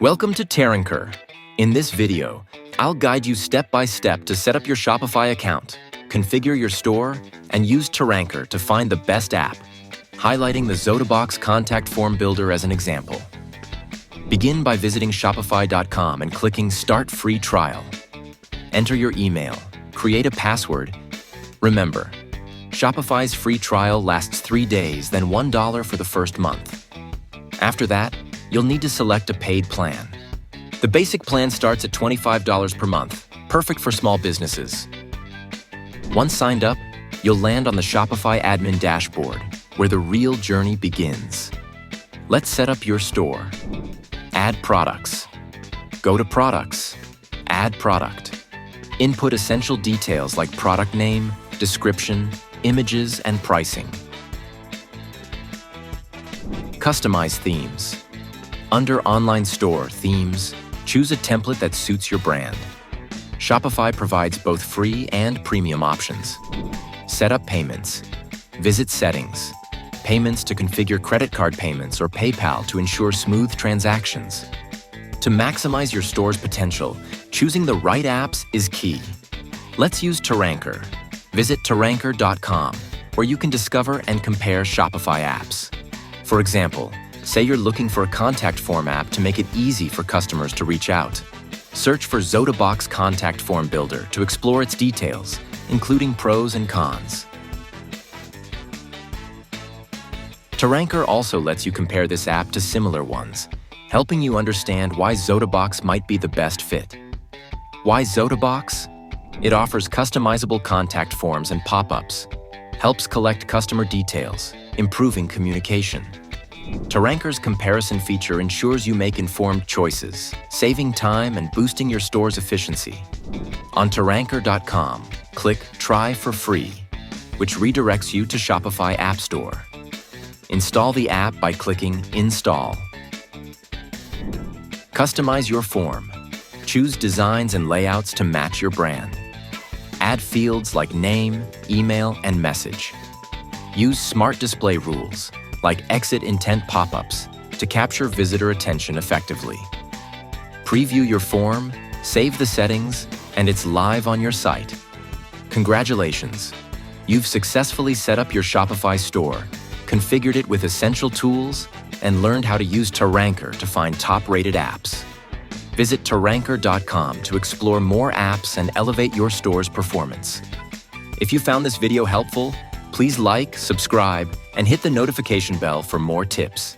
Welcome to Taranker. In this video, I'll guide you step by step to set up your Shopify account, configure your store, and use Taranker to find the best app, highlighting the Zotabox Contact Form Builder as an example. Begin by visiting Shopify.com and clicking Start Free Trial. Enter your email, create a password. Remember, Shopify's free trial lasts 3 days, then $1 for the first month. After that, you'll need to select a paid plan. The basic plan starts at $25 per month, perfect for small businesses. Once signed up, you'll land on the Shopify admin dashboard, where the real journey begins. Let's set up your store. Add products. Go to Products. Add product. Input essential details like product name, description, images, and pricing. Customize themes. Under Online Store Themes, choose a template that suits your brand. Shopify provides both free and premium options. Set up payments. Visit Settings. Payments to configure credit card payments or PayPal to ensure smooth transactions. To maximize your store's potential, choosing the right apps is key. Let's use Taranker. Visit Taranker.com, where you can discover and compare Shopify apps. For example, say you're looking for a contact form app to make it easy for customers to reach out. Search for Zotabox Contact Form Builder to explore its details, including pros and cons. Taranker also lets you compare this app to similar ones, helping you understand why Zotabox might be the best fit. Why Zotabox? It offers customizable contact forms and pop-ups, helps collect customer details, improving communication. Taranker's comparison feature ensures you make informed choices, saving time and boosting your store's efficiency. On Taranker.com, click Try for Free, which redirects you to Shopify App Store. Install the app by clicking Install. Customize your form. Choose designs and layouts to match your brand. Add fields like name, email, and message. Use smart display rules, like exit intent pop-ups, to capture visitor attention effectively. Preview your form, save the settings, and it's live on your site. Congratulations! You've successfully set up your Shopify store, configured it with essential tools, and learned how to use Taranker to find top-rated apps. Visit Taranker.com to explore more apps and elevate your store's performance. If you found this video helpful, please like, subscribe, and hit the notification bell for more tips.